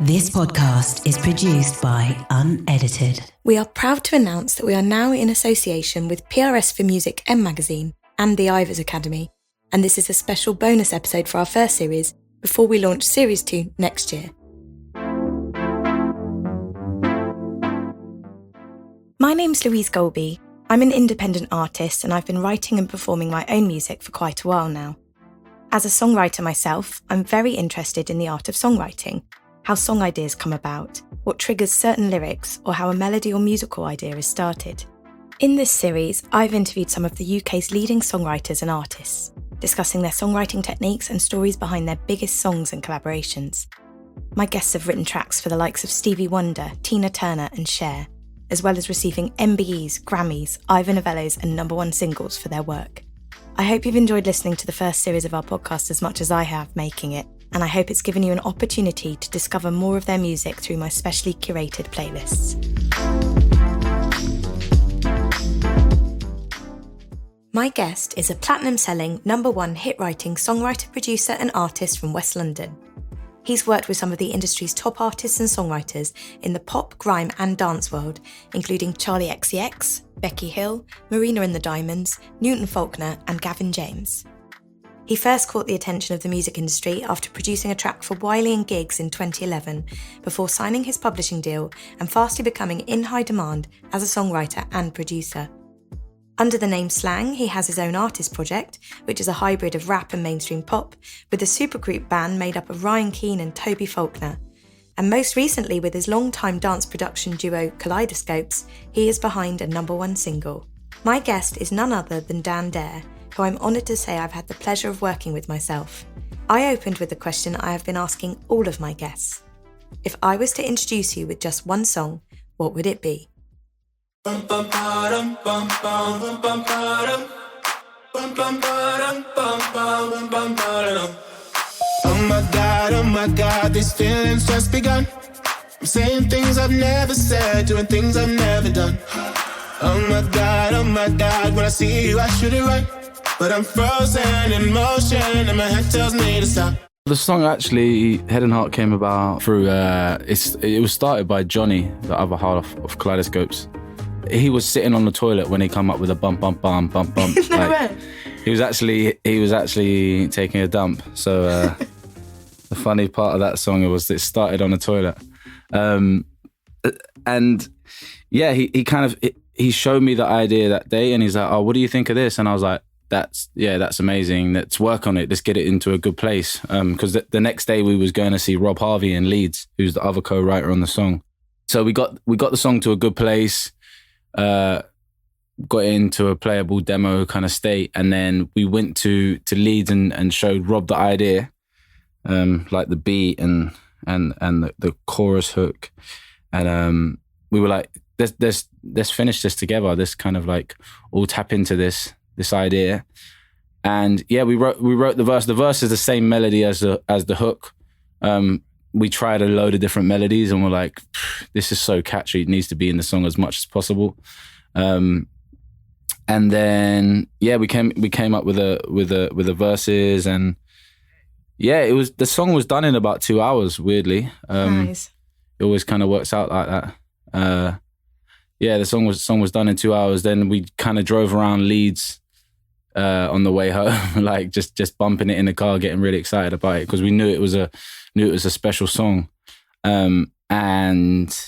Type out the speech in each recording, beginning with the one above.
This podcast is produced by Unedited. We are proud to announce that we are now in association with PRS for Music M Magazine and the Ivers Academy, and this is a special bonus episode for our first series before we launch Series 2 next year. My name's Louise Golbey. I'm an independent artist and I've been writing and performing my own music for quite a while now. As a songwriter myself, I'm very interested in the art of songwriting, how song ideas come about, what triggers certain lyrics, or how a melody or musical idea is started. In this series, I've interviewed some of the UK's leading songwriters and artists, discussing their songwriting techniques and stories behind their biggest songs and collaborations. My guests have written tracks for the likes of Stevie Wonder, Tina Turner and Cher, as well as receiving MBEs, Grammys, Ivor Novellos and #1 singles for their work. I hope you've enjoyed listening to the first series of our podcast as much as I have making it, and I hope it's given you an opportunity to discover more of their music through my specially curated playlists. My guest is a platinum-selling, #1 hit-writing songwriter, producer and artist from West London. He's worked with some of the industry's top artists and songwriters in the pop, grime and dance world, including Charli XCX, Becky Hill, Marina and the Diamonds, Newton Faulkner and Gavin James. He first caught the attention of the music industry after producing a track for Wiley and Giggs in 2011, before signing his publishing deal and fastly becoming in high demand as a songwriter and producer. Under the name Slang, he has his own artist project, which is a hybrid of rap and mainstream pop, with a supergroup band made up of Ryan Keane and Toby Faulkner. And most recently with his long-time dance production duo Kolidescsopes, he is behind a #1 single. My guest is none other than Dan Dare, who I'm honoured to say I've had the pleasure of working with myself. I opened with the question I have been asking all of my guests. If I was to introduce you with just one song, what would it be? Oh my God, these feelings just begun. I'm saying things I've never said, doing things I've never done. Oh my God, when I see you I shoot it right. But I'm frozen in motion and my head tells me to stop. The song actually, Head and Heart, came about through, it was started by Johnny, the other half of Kolidescsopes. He was sitting on the toilet when he come up with a bump, bump, bump, bump, bump. Like, he was actually taking a dump. So the funny part of that song was it started on the toilet. And yeah, he showed me the idea that day and he's like, oh, what do you think of this? And I was like, that's amazing. Let's work on it. Let's get it into a good place. Because the next day we was going to see Rob Harvey in Leeds, who's the other co-writer on the song. So we got the song to a good place, got into a playable demo kind of state, and then we went to Leeds and showed Rob the idea, like the beat and the chorus hook, and we were like, let's finish this together. Let's kind of like all tap into this idea. And yeah, we wrote the verse. The verse is the same melody as the hook. We tried a load of different melodies and we're like, this is so catchy, it needs to be in the song as much as possible. And then yeah, we came up with the verses, and yeah, the song was done in about 2 hours, weirdly. Nice. It always kind of works out like that. Yeah, the song was done in 2 hours. Then we kind of drove around Leeds on the way home, like just bumping it in the car, getting really excited about it because we knew it was a special song. And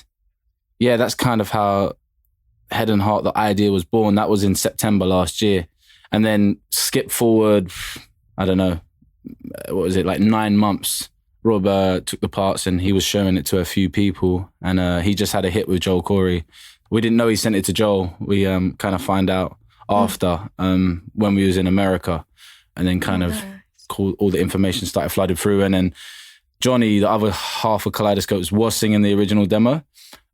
yeah, that's kind of how Head and Heart, the idea, was born. That was in September last year. And then skip forward, I don't know, what was it, like 9 months. Rob took the parts and he was showing it to a few people, and he just had a hit with Joel Corey. We didn't know he sent it to Joel. We kind of find out after when we was in America, and then kind of all the information started flooded through. And then Johnny, the other half of Kolidescsopes, was singing the original demo,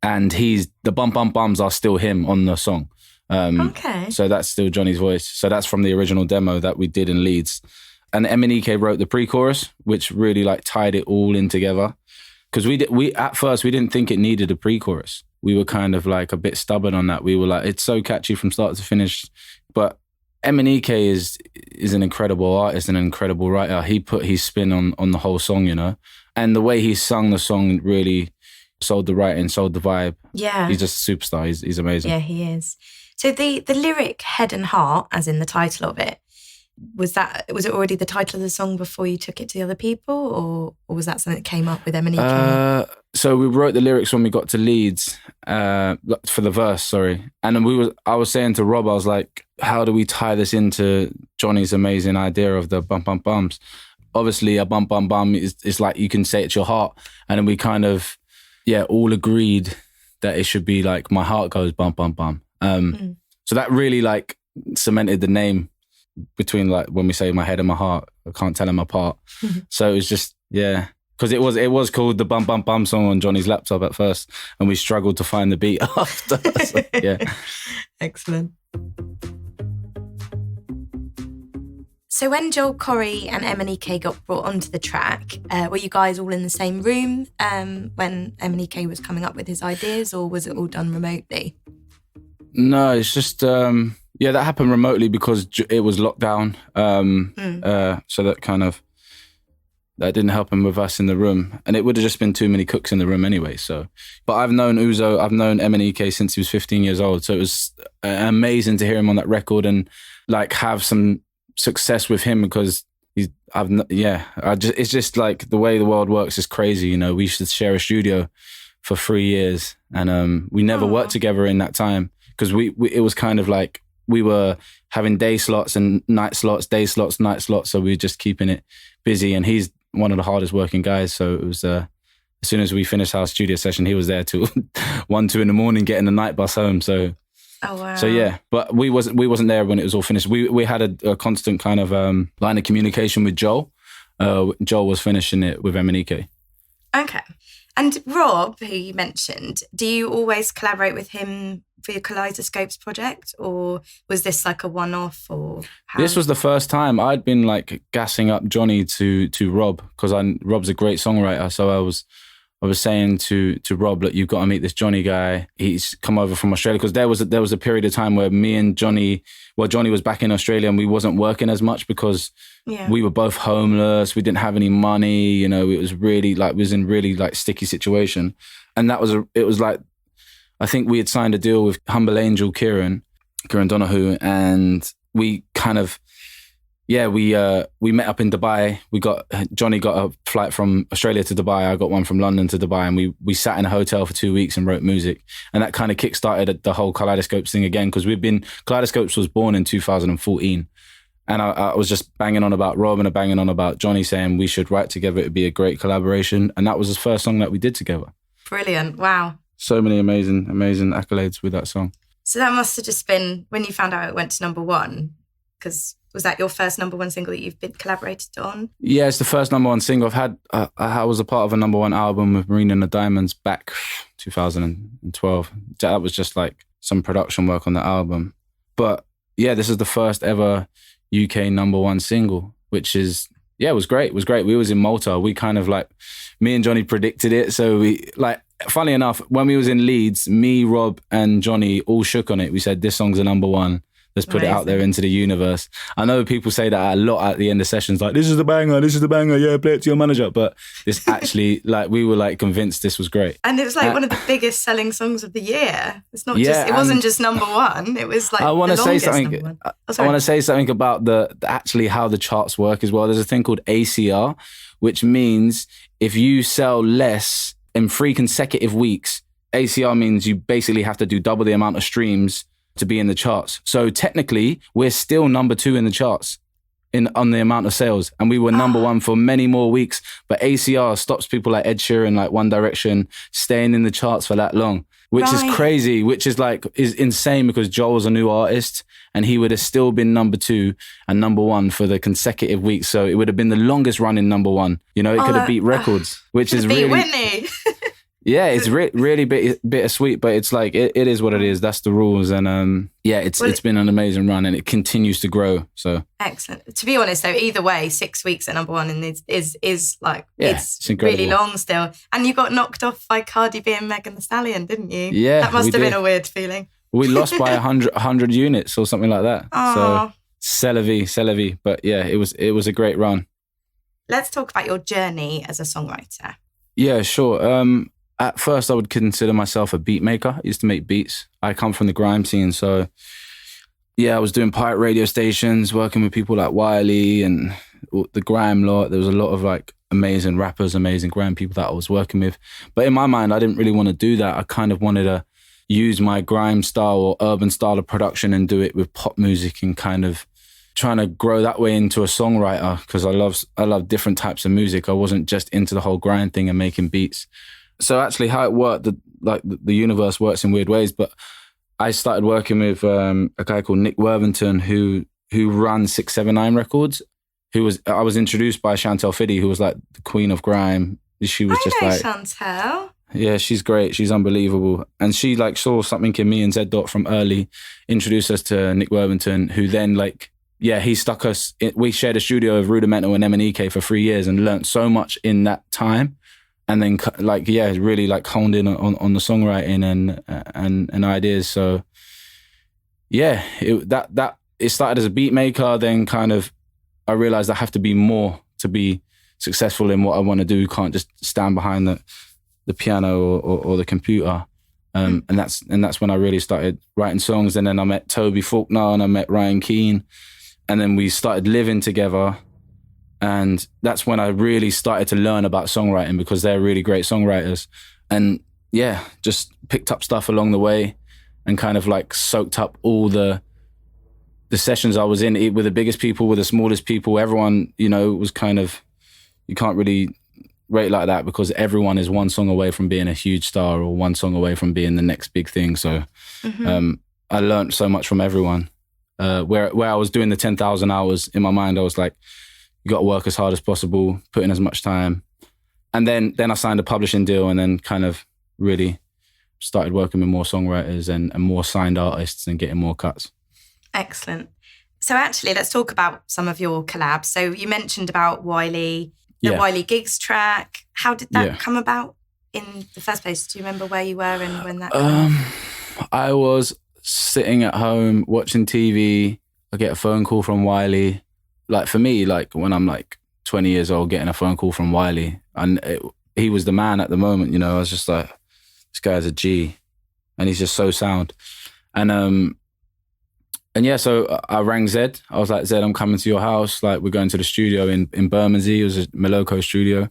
and the bum bum bums are still him on the song. Okay. So that's still Johnny's voice. So that's from the original demo that we did in Leeds. And MNEK wrote the pre-chorus, which really like tied it all in together. Because we at first we didn't think it needed a pre-chorus. We were kind of like a bit stubborn on that. We were like, it's so catchy from start to finish. But MNEK is an incredible artist and an incredible writer. He put his spin on the whole song, you know, and the way he sung the song really sold the writing, sold the vibe. Yeah. He's just a superstar. He's amazing. Yeah, he is. So the lyric Head and Heart, as in the title of it, was it already the title of the song before you took it to the other people, or was that something that came up with MNEK? So we wrote the lyrics when we got to Leeds for the verse, sorry. And then I was saying to Rob, I was like, how do we tie this into Johnny's amazing idea of the bum bum bums? Obviously, a bum bum bum is like you can say it's your heart. And then we kind of, all agreed that it should be like my heart goes bum bum bum. So that really like cemented the name between like when we say my head and my heart. I can't tell them apart. So it was just, because it was called the Bum Bum Bum song on Johnny's laptop at first, and we struggled to find the beat after. So, Excellent. So when Joel Corey and MNEK got brought onto the track, were you guys all in the same room when MNEK was coming up with his ideas, or was it all done remotely? No, it's just, that happened remotely because it was lockdown. So that didn't help him with us in the room. And it would have just been too many cooks in the room anyway. So, but I've known Uzo, I've known MNEK since he was 15 years old. So it was amazing to hear him on that record and like have some success with him because it's just like the way the world works is crazy. You know, we used to share a studio for 3 years and we never worked together in that time because it was kind of like we were having day slots and night slots, day slots, night slots. So we were just keeping it busy and he's one of the hardest working guys. So it was, as soon as we finished our studio session, he was there till 1, 2 in the morning getting the night bus home. So, oh, wow. So but we wasn't there when it was all finished. We had a constant kind of line of communication with Joel. Joel was finishing it with MNEK. Okay. And Rob, who you mentioned, do you always collaborate with him for your Kolidescsopes project, or was this like a one-off? Or how? This was the first time I'd been like gassing up Johnny to Rob because Rob's a great songwriter. So I was saying to Rob, look, you've got to meet this Johnny guy. He's come over from Australia because there was a period of time where me and Johnny was back in Australia and we wasn't working as much because we were both homeless. We didn't have any money. You know, it was really like we was in really like sticky situation, and it was like I think we had signed a deal with Humble Angel Kieran Donahue, and we kind of. We met up in Dubai. Johnny got a flight from Australia to Dubai. I got one from London to Dubai, and we sat in a hotel for 2 weeks and wrote music. And that kind of kickstarted the whole Kolidescsopes thing again because Kolidescsopes was born in 2014. And I was just banging on about Rob and banging on about Johnny saying we should write together. It'd be a great collaboration. And that was the first song that we did together. Brilliant. Wow. So many amazing accolades with that song. So that must have just been when you found out it went to number one, because was that your first number one single that you've been collaborated on? Yeah, it's the first number one single. I was a part of a number one album with Marina and the Diamonds back 2012. That was just like some production work on the album. But yeah, this is the first ever UK number one single, which is, it was great. It was great. We was in Malta. We kind of like, me and Johnny predicted it. So we like, funny enough, when we was in Leeds, me, Rob and Johnny all shook on it. We said, this song's a number one. Let's put it out there into the universe. I know people say that a lot at the end of sessions, like, this is the banger, yeah, play it to your manager. But this actually, like, we were like convinced this was great. And it was like one of the biggest selling songs of the year. It's not it wasn't just number one. It was like I want to say something. I want to say something about actually how the charts work as well. There's a thing called ACR, which means if you sell less in 3 consecutive weeks, ACR means you basically have to do double the amount of streams to be in the charts. So technically, we're still number 2 in the charts on the amount of sales. And we were number 1 for many more weeks. But ACR stops people like Ed Sheeran, like One Direction, staying in the charts for that long, which is crazy, which is insane because Joel's a new artist and he would have still been number 2 and number 1 for the consecutive weeks. So it would have been the longest running number 1. You know, it could have beat records, which is really... Whitney. Yeah, it's really bittersweet, but it's like, it is what it is. That's the rules. And it's been an amazing run and it continues to grow. So excellent. To be honest though, either way, 6 weeks at number 1 and is like, it's really long still. And you got knocked off by Cardi B and Megan Thee Stallion, didn't you? Yeah. That must have been a weird feeling. We lost by 100 units or something like that. Oh. C'est la vie. But yeah, it was a great run. Let's talk about your journey as a songwriter. Yeah, sure. At first, I would consider myself a beat maker. I used to make beats. I come from the grime scene, so yeah, I was doing pirate radio stations, working with people like Wiley and the grime lot. There was a lot of like amazing rappers, amazing grime people that I was working with. But in my mind, I didn't really want to do that. I kind of wanted to use my grime style or urban style of production and do it with pop music and kind of trying to grow that way into a songwriter, because I love different types of music. I wasn't just into the whole grind thing and making beats. So actually how it worked, the universe works in weird ways, but I started working with a guy called Nick Worthington who runs 679 Records. I was introduced by Chantel Fiddy, who was like the queen of grime. She was Chantel. Yeah, she's great. She's unbelievable. And she like saw something in me and Z Dot from early, introduced us to Nick Worthington, who then he stuck us. We shared a studio with Rudimental and MNEK for 3 years and learnt so much in that time. And then really like honed in on the songwriting and ideas. So yeah, it started as a beat maker. Then kind of I realized I have to be more to be successful in what I want to do. Can't just stand behind the piano or the computer. And that's when I really started writing songs. And then I met Toby Faulkner and I met Ryan Keane. And then we started living together. And that's when I really started to learn about songwriting, because they're really great songwriters. And yeah, just picked up stuff along the way and kind of like soaked up all the sessions I was in with the biggest people, with the smallest people. Everyone, was kind of, you can't really rate like that because everyone is one song away from being a huge star or one song away from being the next big thing. So I learned so much from everyone. Where I was doing the 10,000 hours, in my mind, I was like, you got to work as hard as possible, put in as much time. And then I signed a publishing deal and then kind of really started working with more songwriters and more signed artists and getting more cuts. Excellent. So actually, let's talk about some of your collabs. So you mentioned about Wiley, the Wiley Gigs track. How did that come about in the first place? Do you remember where you were and when that I was sitting at home watching TV. I get a phone call from Wiley. Like for me, like when I'm like 20 years old, getting a phone call from Wiley, and he was the man at the moment, I was just like, this guy's a G and he's just so sound. And yeah, so I rang Zed. I was like, Zed, I'm coming to your house. Like, we're going to the studio in Bermondsey. It was a Moloko studio.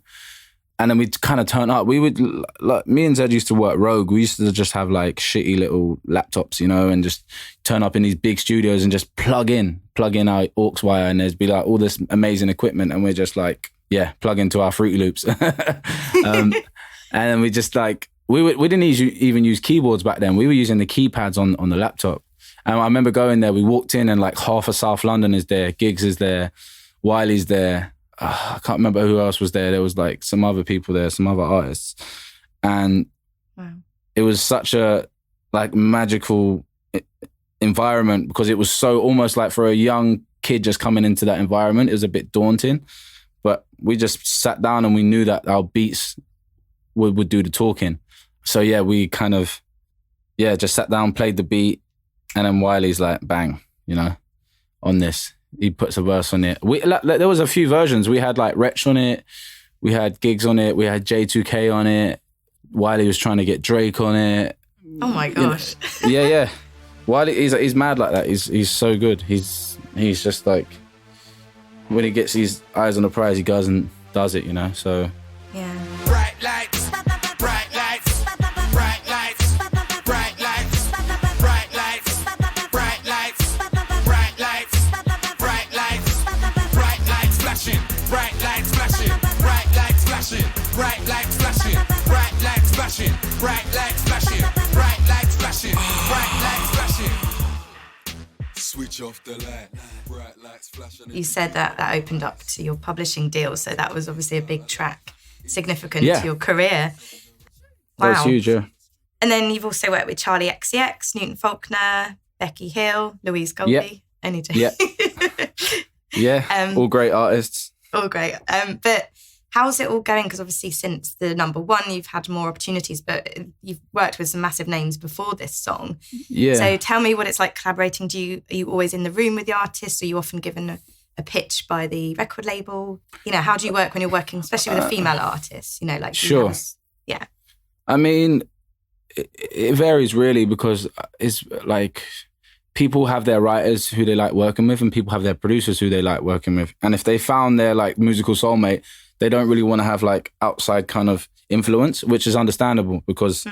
And then we'd kind of turn up. We would, like, me and Zed used to work rogue. We used to just have like shitty little laptops, and just turn up in these big studios and just plug in our aux wire, and there'd be like all this amazing equipment. And we're just like, plug into our Fruity Loops. And then we just like, we didn't even use keyboards back then. We were using the keypads on the laptop. And I remember going there, we walked in and like half of South London is there, Giggs is there, Wiley's there. I can't remember who else was there. There was like some other people there, some other artists. And It was such a like magical environment, because it was so almost like for a young kid just coming into that environment, it was a bit daunting. But we just sat down and we knew that our beats would do the talking. So yeah, we kind of, just sat down, played the beat. And then Wiley's like, bang, on this. He puts a verse on it. There was a few versions. We had like Wretch on it. We had Giggs on it. We had J2K on it. Wiley was trying to get Drake on it. Oh my gosh. Yeah. Wiley, he's mad like that. He's so good. He's just like, when he gets his eyes on the prize, he goes and does it, so. Yeah. Bright lights, bright lights, bright lights, bright lights, bright lights, bright lights, bright lights, bright lights, bright lights flashing, bright lights flashing, bright lights flashing, bright lights flashing, bright lights flashing, bright lights flashing, bright lights flashing, bright lights flashing. Switch off the light, bright lights flashing. You said that opened up to your publishing deal, so that was obviously a big track, significant to your career. Wow. That's huge, yeah. And then you've also worked with Charli XCX, Newton Faulkner, Becky Hill, Louise Golbey. Yeah, all great artists. All great. But how's it all going? Because obviously since the number one, you've had more opportunities, but you've worked with some massive names before this song. Yeah. So tell me what it's like collaborating. Are you always in the room with the artist? Are you often given a pitch by the record label? You know, how do you work when you're working, especially with a female artist? You know, like sure. Yeah. I mean, it varies really, because it's like people have their writers who they like working with, and people have their producers who they like working with. And if they found their like musical soulmate, they don't really want to have like outside kind of influence, which is understandable, because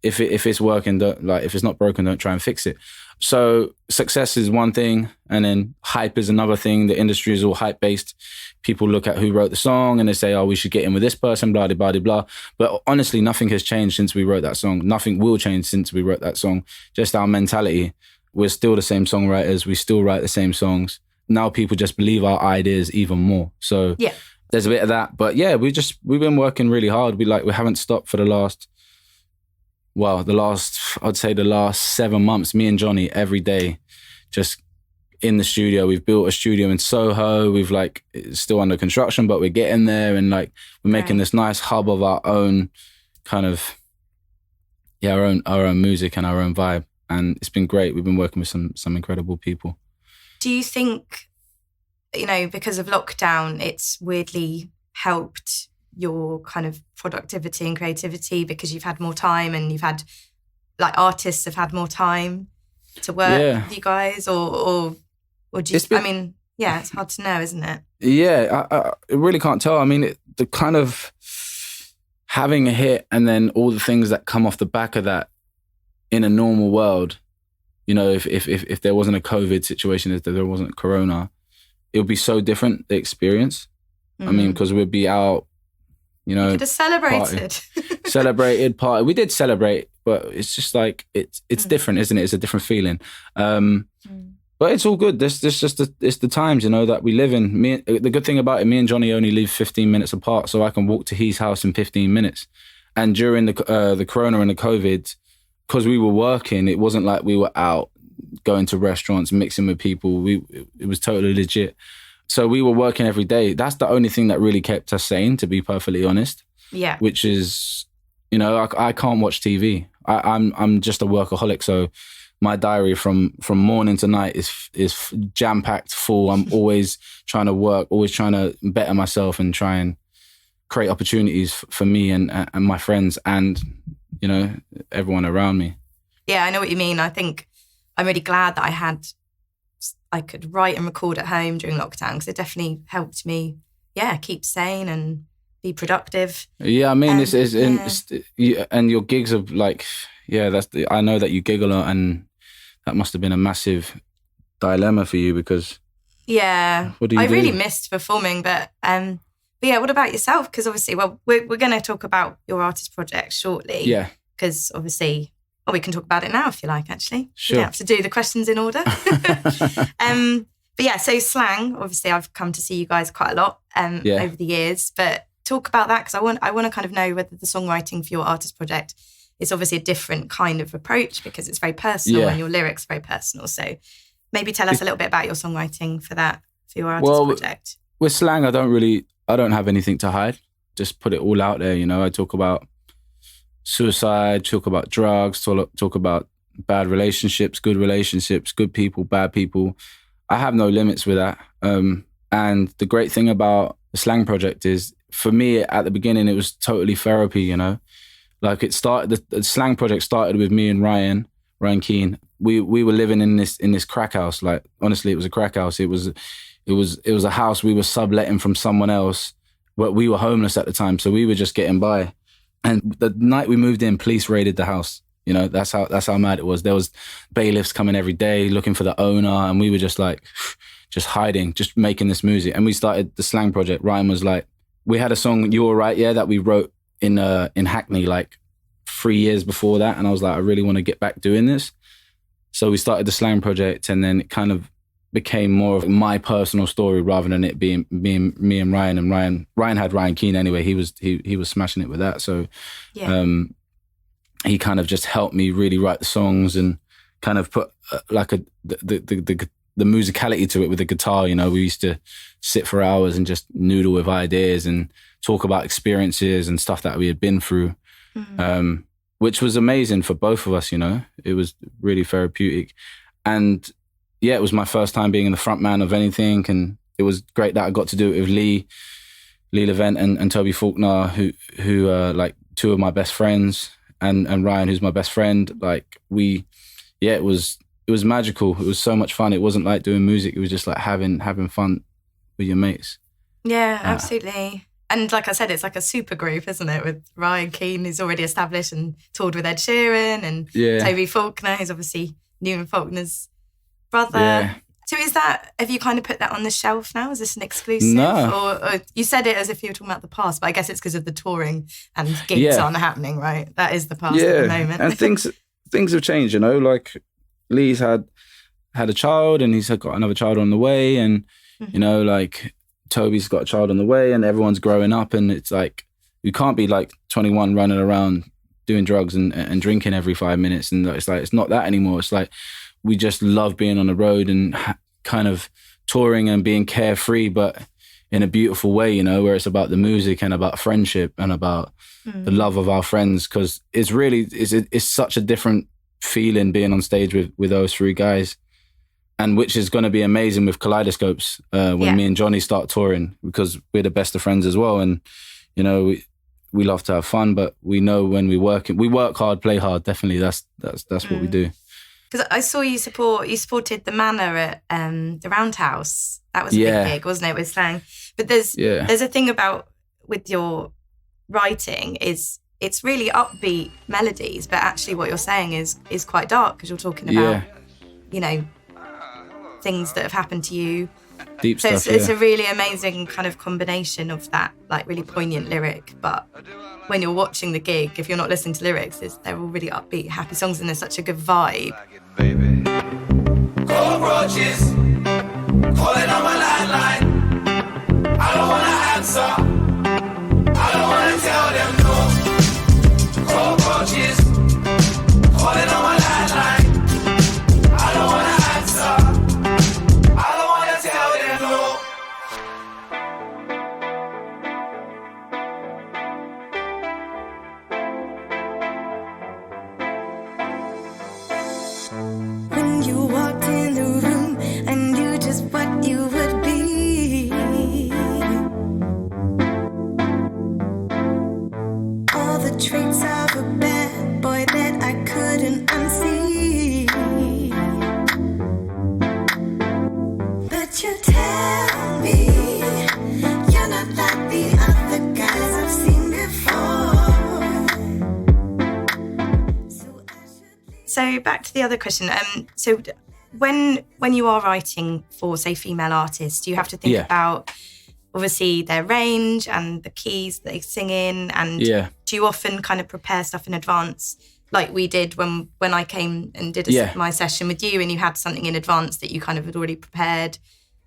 if it's working, if it's not broken, don't try and fix it. So success is one thing, and then hype is another thing. The industry is all hype based. People look at who wrote the song and they say, oh, we should get in with this person, blah, blah, blah, blah. But honestly, nothing has changed since we wrote that song. Nothing will change since we wrote that song. Just our mentality. We're still the same songwriters. We still write the same songs. Now people just believe our ideas even more. So yeah, there's a bit of that. But yeah, we've been working really hard. We haven't stopped for the last 7 months, me and Johnny every day, just in the studio. We've built a studio in Soho. We've it's still under construction, but we're getting there, and we're making this nice hub of our own kind of, our own music and our own vibe. And it's been great. We've been working with some incredible people. Do you think, because of lockdown, it's weirdly helped your kind of productivity and creativity because you've had more time and you've had, artists have had more time to work with you guys, or do you, it's hard to know, isn't it? Yeah, I really can't tell. I mean, the kind of having a hit and then all the things that come off the back of that in a normal world, if there wasn't a COVID situation, if there wasn't Corona, it would be so different, the experience. I mean, because we'd be out, you could have celebrated. Celebrated, party. We did celebrate, but it's just it's different, isn't it? It's a different feeling. But it's all good. It's the times, that we live in. The good thing about it, me and Johnny only live 15 minutes apart, so I can walk to his house in 15 minutes. And during the Corona and the COVID, because we were working, it wasn't like we were out going to restaurants, mixing with people. It was totally legit. So we were working every day. That's the only thing that really kept us sane, to be perfectly honest. Yeah. Which is, I can't watch TV. I'm just a workaholic. So my diary from morning to night is jam-packed full. I'm always trying to work, always trying to better myself and try and create opportunities for me and my friends and, everyone around me. Yeah, I know what you mean. I think I'm really glad that I could write and record at home during lockdown, because it definitely helped me, keep sane and be productive. Yeah, I mean, and your gigs are I know that you gig a lot, and that must have been a massive dilemma for you, because what do you do? Really missed performing, but yeah, what about yourself? Because obviously, we're going to talk about your artist project shortly. Yeah. Because obviously, we can talk about it now if you like, actually. Sure. You don't have to do the questions in order. But yeah, so Slang, obviously I've come to see you guys quite a lot over the years, but talk about that, because I want to kind of know whether the songwriting for your artist project is obviously a different kind of approach, because it's very personal and your lyrics are very personal. So maybe tell us a little bit about your songwriting for your artist project. With Slang, I don't have anything to hide. Just put it all out there, I talk about suicide, talk about drugs, talk about bad relationships, good people, bad people. I have no limits with that. And the great thing about the Slang project is, for me, at the beginning, it was totally therapy, It started, the Slang project started with me and Ryan Keane. We were living in this crack house. Honestly, it was a crack house. It was a house we were subletting from someone else, but we were homeless at the time, so we were just getting by. And the night we moved in, police raided the house. That's how mad it was. There was bailiffs coming every day looking for the owner, and we were just hiding, just making this music. And we started the Slang project. Ryan was like, we had a song, You All Right, Yeah, that we wrote in Hackney 3 years before that. And I was like, I really want to get back doing this. So we started the Slang project, and then it kind of became more of my personal story rather than it being me and Ryan. And Ryan had Ryan Keane anyway. He was smashing it with that. So he kind of just helped me really write the songs and kind of put the the musicality to it with the guitar. You know, we used to sit for hours and just noodle with ideas and talk about experiences and stuff that we had been through, which was amazing for both of us. You know, it was really therapeutic. And yeah, it was my first time being in the front man of anything, and it was great that I got to do it with Lee Levent and Toby Faulkner, who are like two of my best friends, and Ryan, who's my best friend. Like it was magical. It was so much fun. It wasn't like doing music. It was just like having fun with your mates. Yeah, absolutely. And like I said, it's like a super group, isn't it? With Ryan Keane, who's already established and toured with Ed Sheeran, and Toby Faulkner, who's obviously Newman Faulkner's brother. Yeah. So have you kind of put that on the shelf now? Is this an exclusive? No. Or you said it as if you were talking about the past, but I guess it's because of the touring and gigs aren't happening, right? That is the past at the moment. And things have changed, you know, like Lee's had a child and he's got another child on the way, and, you know, like Toby's got a child on the way, and everyone's growing up, and it's like, you can't be like 21 running around doing drugs and drinking every 5 minutes. And it's like, it's not that anymore. It's like, we just love being on the road and kind of touring and being carefree, but in a beautiful way, you know, where it's about the music and about friendship and about the love of our friends. Because it's such a different feeling being on stage with those three guys, and which is going to be amazing with Kolidescsopes when me and Johnny start touring, because we're the best of friends as well. And, you know, we love to have fun, but we know when we work hard, play hard. Definitely, that's what we do. Because I saw you supported the Manor at the Roundhouse. That was a big gig, wasn't it, with Slang? But there's a thing about with your writing is it's really upbeat melodies, but actually what you're saying is quite dark, because you're talking about you know, things that have happened to you. Deep stuff. So it's a really amazing kind of combination of that, like really poignant lyric, but when you're watching the gig, if you're not listening to lyrics, they're all really upbeat, happy songs, and there's such a good vibe. Cockroaches calling on my landline. I don't wanna answer. I don't wanna tell them no. Cockroaches calling on my landline. I don't wanna answer. I don't wanna tell them no. When you walked in the room, I knew just what you would be. All the traits of a bad boy that I couldn't unsee. But you tell me you're not like the other guys I've seen before. So back to the other question. So when you are writing for, say, female artists, do you have to think about obviously their range and the keys that they sing in, and do you often kind of prepare stuff in advance, like we did when I came and did my session with you, and you had something in advance that you kind of had already prepared?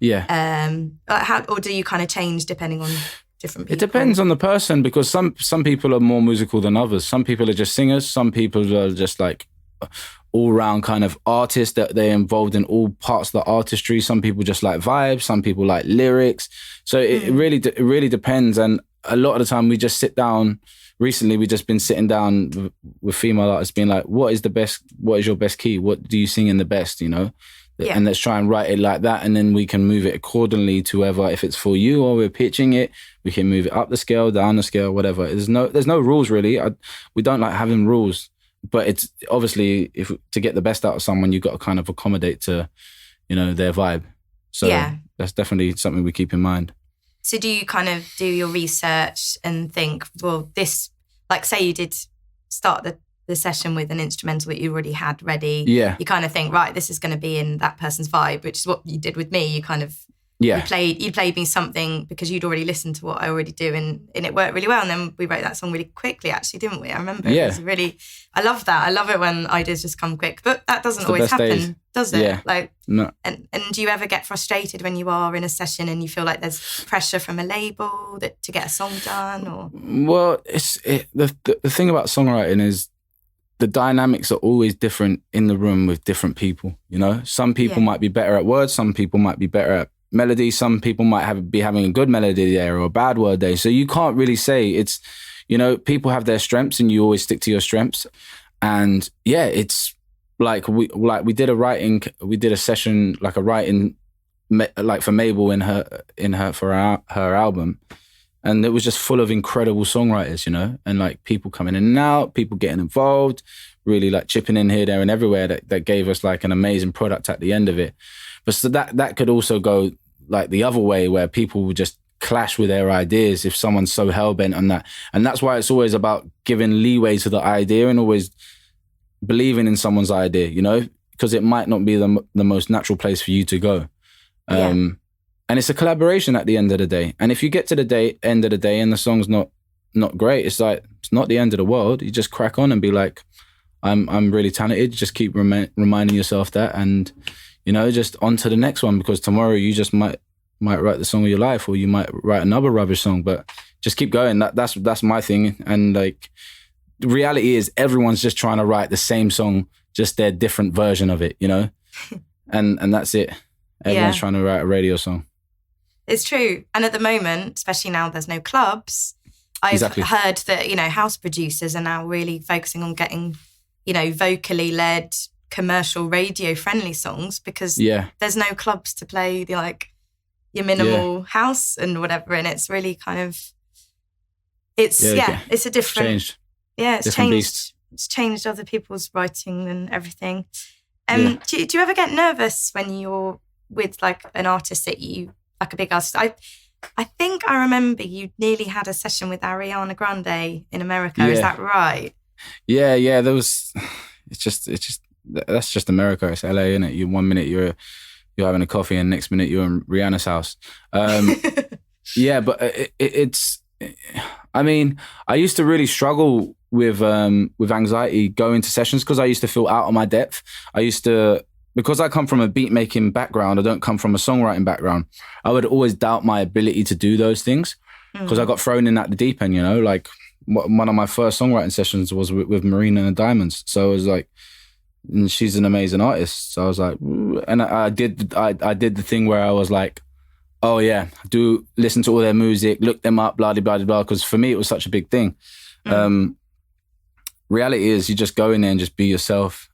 Or do you kind of change depending on different people? It depends on the person, because some people are more musical than others. Some people are just singers. Some people are just like all-round kind of artists, that they're involved in all parts of the artistry. Some people just like vibes. Some people like lyrics. So it really depends. And a lot of the time we just sit down. Recently, we've just been sitting down with female artists being like, what is your best key? What do you sing in the best, you know? Yeah. And let's try and write it like that, and then we can move it accordingly to whether, if it's for you or we're pitching it, we can move it up the scale, down the scale, whatever. There's no rules really. We don't like having rules, but it's obviously to get the best out of someone, you've got to kind of accommodate to, you know, their vibe. So that's definitely something we keep in mind. So do you kind of do your research and think, well, this, like say you did start the session with an instrumental that you already had ready. Yeah. You kind of think, right, this is going to be in that person's vibe, which is what you did with me. You kind of, you played me something because you'd already listened to what I already do, and it worked really well. And then we wrote that song really quickly, actually, didn't we? I remember it was really, I love that. I love it when ideas just come quick, but that doesn't always happen, does it? Yeah. Like, no. And do you ever get frustrated when you are in a session and you feel like there's pressure from a label to get a song done? Or well, the thing about songwriting is the dynamics are always different in the room with different people, you know? Some people might be better at words, some people might be better at melody, some people might be having a good melody day or a bad word day. So you can't really say. It's, you know, people have their strengths and you always stick to your strengths. And yeah, it's like we did a session, like a writing, like for Mabel in her for her album. And it was just full of incredible songwriters, you know, and like people coming in and out, people getting involved, really like chipping in here, there and everywhere that gave us like an amazing product at the end of it. But so that could also go like the other way where people would just clash with their ideas if someone's so hell-bent on that. And that's why it's always about giving leeway to the idea and always believing in someone's idea, you know, because it might not be the most natural place for you to go. And it's a collaboration at the end of the day. And if you get to the end of the day and the song's not great, it's like, it's not the end of the world. You just crack on and be like, I'm really talented. Just keep reminding yourself that, and, you know, just on to the next one, because tomorrow you just might write the song of your life, or you might write another rubbish song, but just keep going. That's my thing. And like, the reality is everyone's just trying to write the same song, just their different version of it, you know? and that's it. Everyone's trying to write a radio song. It's true. And at the moment, especially now there's no clubs, I've heard that, you know, house producers are now really focusing on getting, you know, vocally led, commercial radio friendly songs, because there's no clubs to play the, like, your minimal house and whatever. And it's really kind of, it's a different, changed. Yeah, it's different changed. beast. It's changed other people's writing and everything. Do you ever get nervous when you're with like an artist that you, like a big artist? I think I remember you nearly had a session with Ariana Grande in America. Is that right? Yeah. There was. It's just that's just America. It's LA, isn't it? You 1 minute you're having a coffee, and next minute you're in Rihanna's house. Yeah, but it's. I mean, I used to really struggle with anxiety going to sessions because I used to feel out of my depth. Because I come from a beat making background, I don't come from a songwriting background. I would always doubt my ability to do those things because I got thrown in at the deep end, you know, like one of my first songwriting sessions was with Marina and the Diamonds. So it was like, and she's an amazing artist. So I was like, and I did the thing where I was like, oh yeah, do listen to all their music, look them up, blah, blah, blah, blah. Because for me, it was such a big thing. Reality is you just go in there and just be yourself.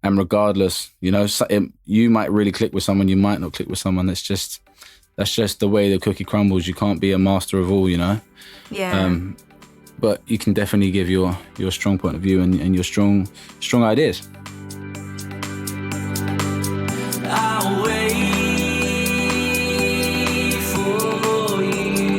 And regardless, you know, you might really click with someone, you might not click with someone. That's just the way the cookie crumbles. You can't be a master of all, you know? Yeah. But you can definitely give your strong point of view and your strong ideas. I'll wait for you.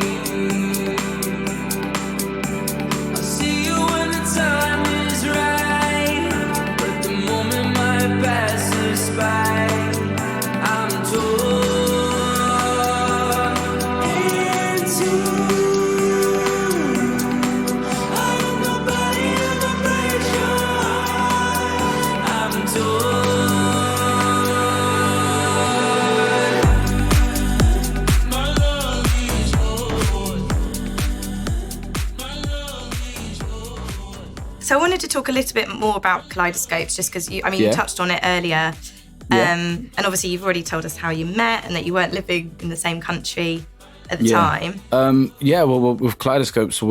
I'll see you when the time is right, but the moment might pass us by. I'm torn into. I am nobody ever breaks your heart. I'm torn. So I wanted to talk a little bit more about Kolidescsopes, just because you touched on it earlier. And obviously you've already told us how you met and that you weren't living in the same country at the time. Well, with Kolidescsopes,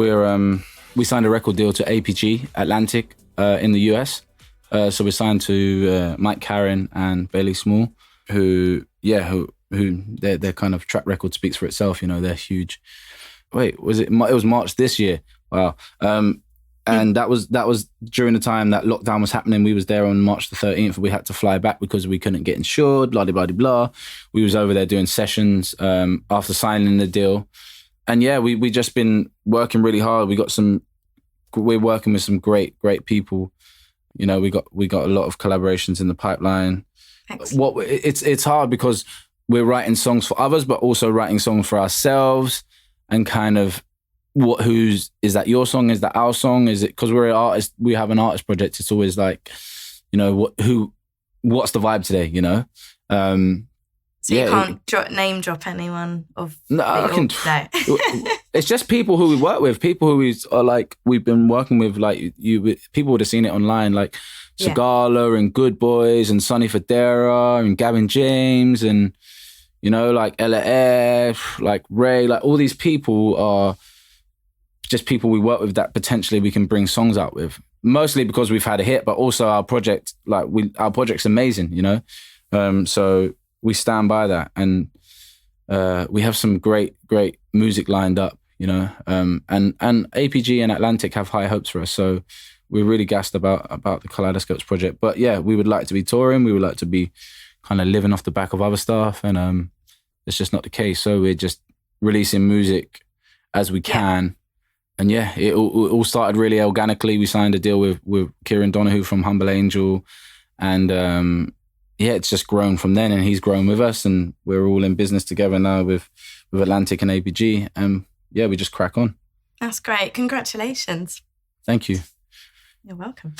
we signed a record deal to APG, Atlantic, in the US. So we signed to Mike Karen and Bailey Small, who their kind of track record speaks for itself. You know, they're huge. Wait, it was March this year. Wow. And that was during the time that lockdown was happening. We was there on March the 13th. We had to fly back because we couldn't get insured, blah, blah, blah, blah. We was over there doing sessions after signing the deal. And yeah, we just been working really hard. We're working with some great people. You know, we got a lot of collaborations in the pipeline. Excellent. It's hard because we're writing songs for others, but also writing songs for ourselves, and kind of, is that your song? Is that our song? Is it, because we're an artist, we have an artist project, it's always like, you know, what's the vibe today, you know? So you can't name drop anyone of... No, I can... No. It's just people who we work with, people who are like, we've been working with, like, people would have seen it online, like Sagala and Good Boys and Sonny Fodera and Gavin James and, you know, like Ella F, like Ray, like all these people are just people we work with that potentially we can bring songs out with. Mostly because we've had a hit, but also our project, like our project's amazing, you know? So we stand by that, and we have some great music lined up, you know. And APG and Atlantic have high hopes for us, so we're really gassed about the Kolidescsopes project. But yeah, we would like to be touring, we would like to be kind of living off the back of other stuff, and it's just not the case. So we're just releasing music as we can. And yeah, it all started really organically. We signed a deal with Kieran Donahue from Humble Angel, and it's just grown from then, and he's grown with us, and we're all in business together now with Atlantic and APG, and yeah, we just crack on. That's great. Congratulations. Thank you. You're welcome.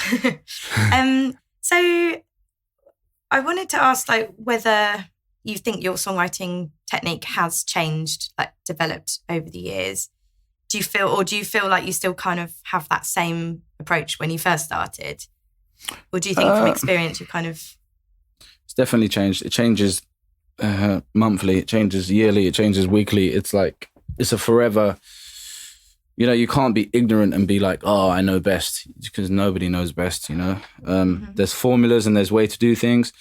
So I wanted to ask, like, whether you think your songwriting technique has changed, like developed over the years. Do you feel like you still kind of have that same approach when you first started? Or do you think from experience you kind of... It's definitely changed. It changes monthly, it changes yearly, it changes weekly. It's like, it's a forever, you know, you can't be ignorant and be like, oh, I know best, because nobody knows best, you know. There's formulas and there's way to do things,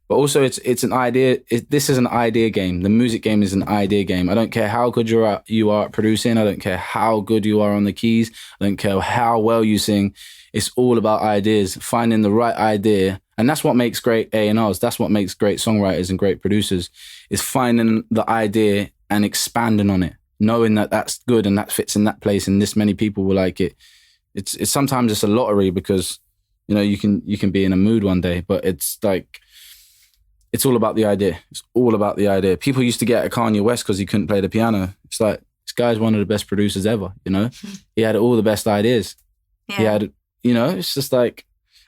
but also it's an idea. This is an idea game. The music game is an idea game. I don't care how good you are at producing. I don't care how good you are on the keys. I don't care how well you sing. It's all about ideas, finding the right idea. And that's what makes great A&Rs. That's what makes great songwriters and great producers, is finding the idea and expanding on it, knowing that that's good and that fits in that place and this many people will like it. It's sometimes it's a lottery, because, you know, you can be in a mood one day, but it's like, it's all about the idea. It's all about the idea. People used to get at Kanye West because he couldn't play the piano. It's like, this guy's one of the best producers ever, you know? He had all the best ideas. Yeah. He had, you know, it's just like,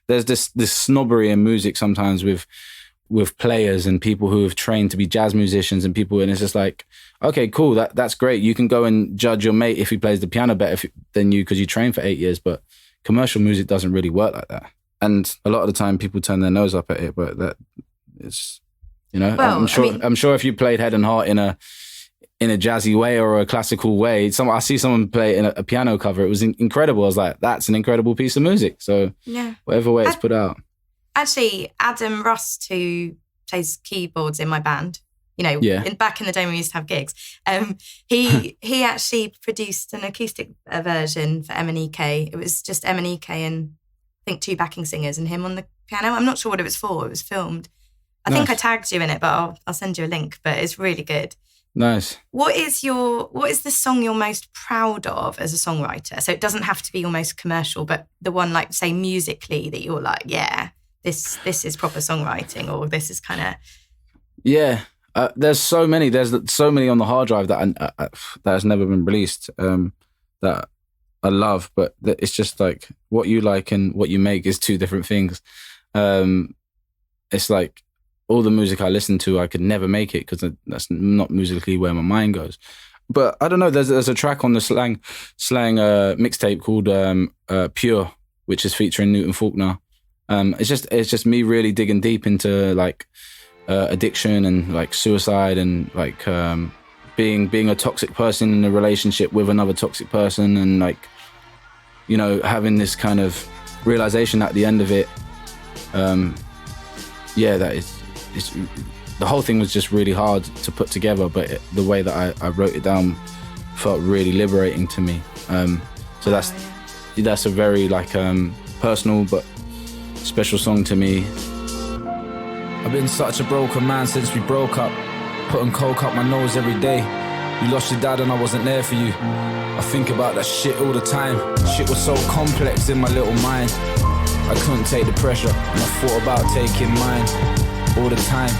there's this snobbery in music sometimes with players and people who have trained to be jazz musicians and people, and it's just like, okay, cool, that's great. You can go and judge your mate if he plays the piano better than you because you trained for 8 years, but commercial music doesn't really work like that. And a lot of the time people turn their nose up at it, but that is, you know, well, I'm sure if you played Head and Heart in a jazzy way or a classical way, I see someone play in a piano cover, it was incredible. I was like, that's an incredible piece of music. So yeah, whatever way it's put out. Actually, Adam Rust, who plays keyboards in my band, you know, back in the day when we used to have gigs, he actually produced an acoustic version for MNEK. It was just MNEK and I think 2 backing singers and him on the piano. I'm not sure what it was for. It was filmed. I think I tagged you in it, but I'll send you a link. But it's really good. Nice. What is the song you're most proud of as a songwriter? So it doesn't have to be your most commercial, but the one, like, say, musically that you're like, yeah, this is proper songwriting, or this is kind of... Yeah, there's so many. There's so many on the hard drive that that has never been released that I love, but it's just like what you like and what you make is 2 different things. It's like all the music I listen to, I could never make it because that's not musically where my mind goes. But I don't know, there's a track on the slang mixtape called Pure, which is featuring Newton Faulkner. It's just me really digging deep into like addiction and like suicide and like being a toxic person in a relationship with another toxic person, and like, you know, having this kind of realization at the end of it. The whole thing was just really hard to put together, but the way that I wrote it down felt really liberating to me. So that's a very like personal but special song to me. I've been such a broken man since we broke up, putting coke up my nose every day. You lost your dad and I wasn't there for you. I think about that shit all the time. Shit was so complex in my little mind. I couldn't take the pressure, and I thought about taking mine all the time.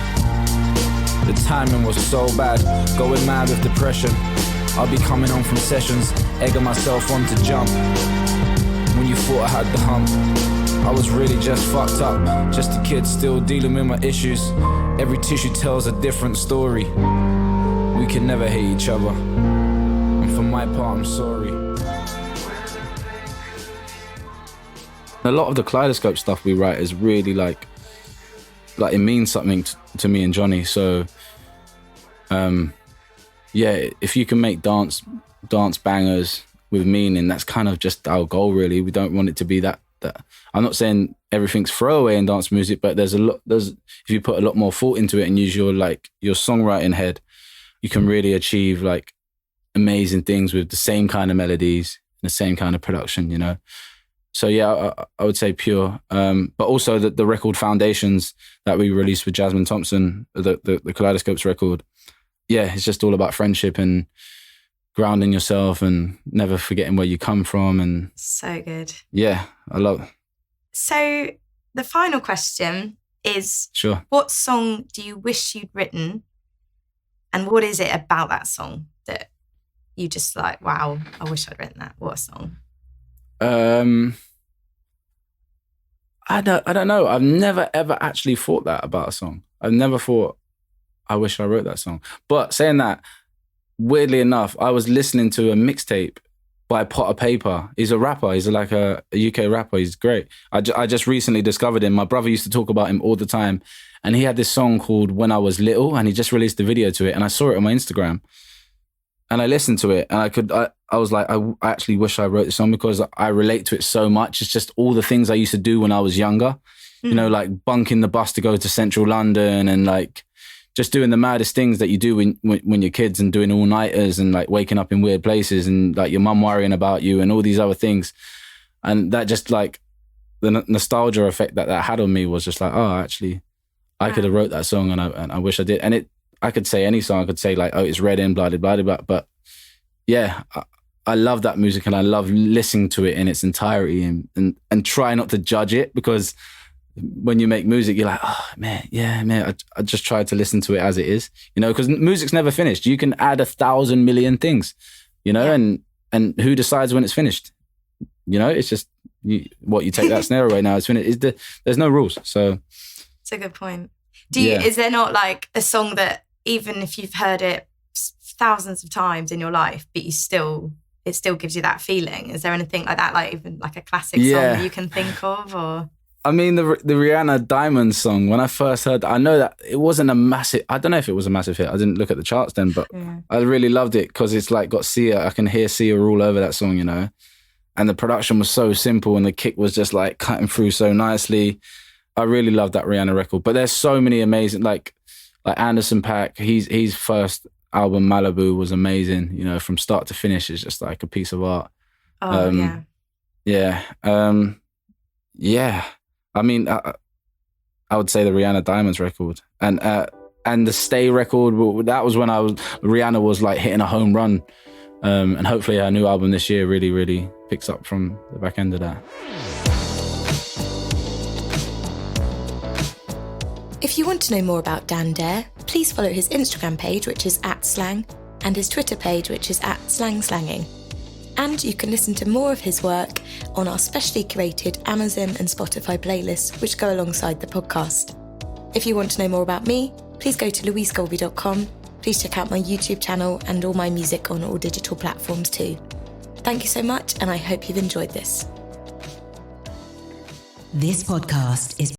The timing was so bad, going mad with depression. I'll be coming home from sessions, egging myself on to jump. When you thought I had the hump, I was really just fucked up, just a kid still dealing with my issues. Every tissue tells a different story. We can never hate each other, and for my part I'm sorry. A lot of the Kaleidoscope stuff we write is really like it means something to me and Johnny. So yeah, if you can make dance bangers with meaning, that's kind of just our goal, really. We don't want it to be that I'm not saying everything's throwaway in dance music, but there's if you put a lot more thought into it and use your songwriting head, you can really achieve like amazing things with the same kind of melodies and the same kind of production, you know. So yeah, I would say pure. But also the record Foundations that we released with Jasmine Thompson, the Kolidescsopes record. Yeah, it's just all about friendship and grounding yourself and never forgetting where you come from. And so good. Yeah, I love it. So the final question is, sure, what song do you wish you'd written? And what is it about that song that you just like, wow, I wish I'd written that? What a song. I don't know. I've never ever actually thought that about a song. I've never thought, I wish I wrote that song. But saying that, weirdly enough, I was listening to a mixtape by Potter Paper. He's a rapper. He's like a UK rapper. He's great. I just recently discovered him. My brother used to talk about him all the time. And he had this song called When I Was Little, and he just released a video to it. And I saw it on my Instagram. And I listened to it, and I was like, I actually wish I wrote this song because I relate to it so much. It's just all the things I used to do when I was younger. You know, like bunking the bus to go to central London and like just doing the maddest things that you do when you're kids, and doing all-nighters and like waking up in weird places and like your mum worrying about you and all these other things. And that just like the nostalgia effect that had on me was just like, oh, actually, I could have wrote that song and I wish I did. And I could say any song. I could say like, oh, it's Red In, blah, blah, blah, blah. But yeah, I love that music and I love listening to it in its entirety and try not to judge it, because when you make music, you're like, oh, man, yeah, man, I just try to listen to it as it is, you know, because music's never finished. You can add 1,000 million things, you know, and who decides when it's finished? You know, it's just, you take that snare away, now it's finished. There's no rules, so. It's a good point. Is there not like a song that, even if you've heard it thousands of times in your life, but it still gives you that feeling? Is there anything like that, like even like a classic song that you can think of? Or I mean, the Rihanna Diamond song, when I first heard that, I know that it wasn't a massive, I don't know if it was a massive hit. I didn't look at the charts then, but I really loved it because it's like got Sia. I can hear Sia all over that song, you know? And the production was so simple and the kick was just like cutting through so nicely. I really loved that Rihanna record. But there's so many amazing, like Anderson .Paak, his first album, Malibu, was amazing. You know, from start to finish, it's just like a piece of art. Oh, yeah. Yeah. Yeah. I mean, I would say the Rihanna Diamonds record. And the Stay record, that was when Rihanna was like hitting a home run. And hopefully her new album this year really, really picks up from the back end of that. If you want to know more about Dan Dare, please follow his Instagram page, which is @slang, and his Twitter page, which is @slangslanging. And you can listen to more of his work on our specially curated Amazon and Spotify playlists, which go alongside the podcast. If you want to know more about me, please go to louisegolbey.com. Please check out my YouTube channel and all my music on all digital platforms too. Thank you so much, and I hope you've enjoyed this. This podcast is